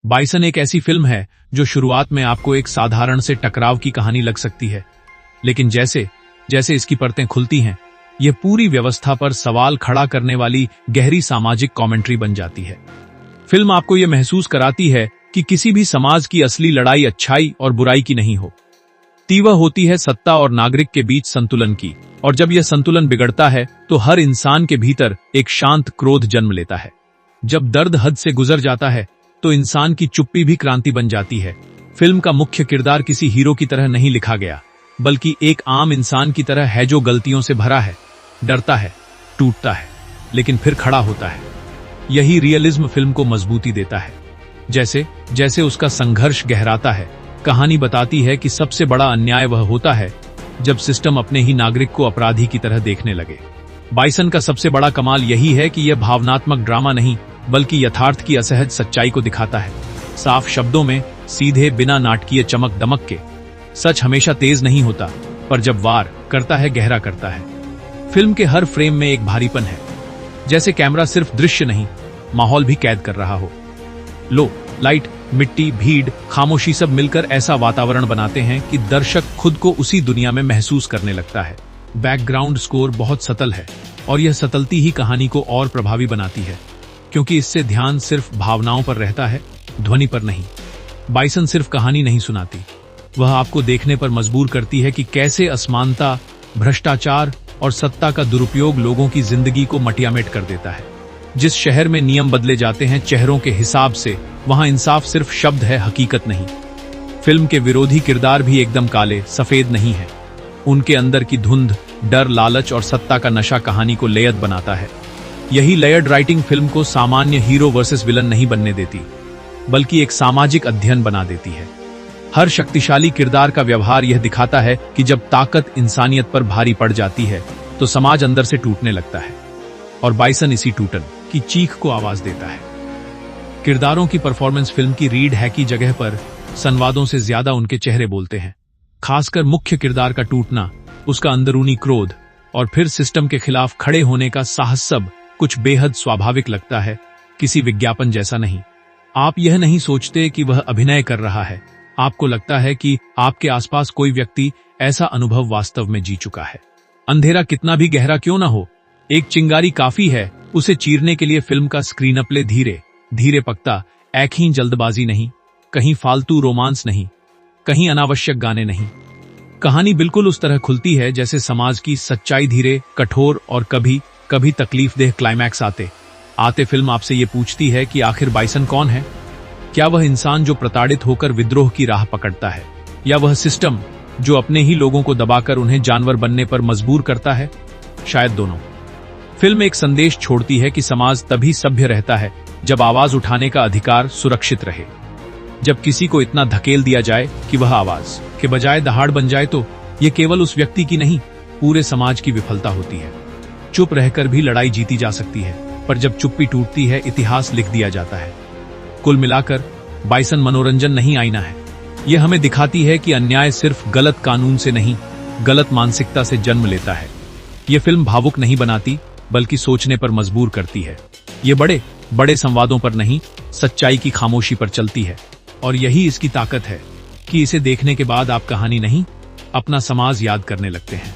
Bison एक ऐसी film है जो शुरुआत में आपको एक साधारण से टकराव की कहानी लग सकती है, लेकिन जैसे जैसे इसकी परतें खुलती हैं, यह पूरी व्यवस्था पर सवाल खड़ा करने वाली गहरी सामाजिक कमेंट्री बन जाती है। फिल्म आपको यह महसूस कराती है कि किसी भी समाज की असली लड़ाई अच्छाई और बुराई की नहीं होती, वह होती है सत्ता और नागरिक के बीच संतुलन की, और जब यह संतुलन बिगड़ता है तो हर इंसान के भीतर एक शांत क्रोध जन्म लेता है। जब दर्द हद से गुजर जाता है तो इंसान की चुप्पी भी क्रांति बन जाती है। फिल्म का मुख्य किरदार किसी हीरो की तरह नहीं लिखा गया, बल्कि एक आम इंसान की तरह है जो गलतियों से भरा है, डरता है, टूटता है, लेकिन फिर खड़ा होता है। यही रियलिज्म फिल्म को मजबूती देता है। जैसे जैसे उसका संघर्ष गहराता है, कहानी बताती है कि सबसे बड़ा अन्याय वह होता है जब सिस्टम अपने ही नागरिक को अपराधी की तरह देखने लगे। बाइसन का सबसे बड़ा कमाल यही है कि यह भावनात्मक ड्रामा नहीं, बल्कि यथार्थ की असहज सच्चाई को दिखाता है। साफ शब्दों में, सीधे, बिना नाटकीय चमक दमक के। सच हमेशा तेज नहीं होता, पर जब वार करता है गहरा करता है। फिल्म के हर फ्रेम में एक भारीपन है, जैसे कैमरा सिर्फ दृश्य नहीं, माहौल भी कैद कर रहा हो। लो, लाइट, मिट्टी, भीड़, खामोशी सब मिलकर ऐसा वातावरण बनाते हैं कि दर्शक खुद को उसी दुनिया में महसूस करने लगता है। बैकग्राउंड स्कोर बहुत सतल है, और यह सतलती ही कहानी को और प्रभावी बनाती है, क्योंकि इससे ध्यान सिर्फ भावनाओं पर रहता है, ध्वनि पर नहीं। बाइसन सिर्फ कहानी नहीं सुनाती, वह आपको देखने पर मजबूर करती है कि कैसे असमानता, भ्रष्टाचार और सत्ता का दुरुपयोग लोगों की जिंदगी को मटियामेट कर देता है। जिस शहर में नियम बदले जाते हैं चेहरों के हिसाब से, वहां इंसाफ सिर्फ शब्द है, हकीकत नहीं। फिल्म के विरोधी किरदार भी एकदम काले सफेद नहीं है। उनके अंदर की धुंध, डर, लालच और सत्ता का नशा कहानी को लेयद बनाता है। यही लेयर्ड राइटिंग फिल्म को सामान्य हीरो वर्सेस विलन नहीं बनने देती, बल्कि एक सामाजिक अध्ययन बना देती है। हर शक्तिशाली किरदार का व्यवहार यह दिखाता है कि जब ताकत इंसानियत पर भारी पड़ जाती है तो समाज अंदर से टूटने लगता है, और बाइसन इसी टूटन की चीख को आवाज देता है। किरदारों की परफॉर्मेंस फिल्म की रीढ़ है की जगह पर संवादों से ज्यादा उनके चेहरे बोलते हैं। खासकर मुख्य किरदार का टूटना, उसका अंदरूनी क्रोध और फिर सिस्टम के खिलाफ खड़े होने का साहस, सब कुछ बेहद स्वाभाविक लगता है, किसी विज्ञापन जैसा नहीं। आप यह नहीं सोचते कि वह अभिनय कर रहा है, आपको लगता है कि आपके आसपास कोई व्यक्ति ऐसा अनुभव वास्तव में जी चुका है। अंधेरा कितना भी गहरा क्यों ना हो, एक चिंगारी काफी है उसे चीरने के लिए। फिल्म का स्क्रीन प्ले धीरे धीरे पकता, एक ही जल्दबाजी नहीं, कहीं फालतू रोमांस नहीं, कहीं अनावश्यक गाने नहीं। कहानी बिल्कुल उस तरह खुलती है जैसे समाज की सच्चाई धीरे, कठोर और कभी कभी तकलीफदेह क्लाइमैक्स आते फिल्म आपसे ये पूछती है कि आखिर बाइसन कौन है? क्या वह इंसान जो प्रताड़ित होकर विद्रोह की राह पकड़ता है, या वह सिस्टम जो अपने ही लोगों को दबाकर उन्हें जानवर बनने पर मजबूर करता है? शायद दोनों। फिल्म एक संदेश छोड़ती है कि समाज तभी सभ्य रहता है जब आवाज उठाने का अधिकार सुरक्षित रहे। जब किसी को इतना धकेल दिया जाए कि वह आवाज के बजाय दहाड़ बन जाए, तो ये केवल उस व्यक्ति की नहीं, पूरे समाज की विफलता होती है। चुप रहकर भी लड़ाई जीती जा सकती है, पर जब चुप्पी टूटती है, इतिहास लिख दिया जाता है। कुल मिलाकर बाइसन मनोरंजन नहीं, आईना है। यह हमें दिखाती है कि अन्याय सिर्फ गलत कानून से नहीं, गलत मानसिकता से जन्म लेता है। यह फिल्म भावुक नहीं बनाती, बल्कि सोचने पर मजबूर करती है। ये बड़े बड़े संवादों पर नहीं, सच्चाई की खामोशी पर चलती है, और यही इसकी ताकत है कि इसे देखने के बाद आप कहानी नहीं, अपना समाज याद करने लगते हैं।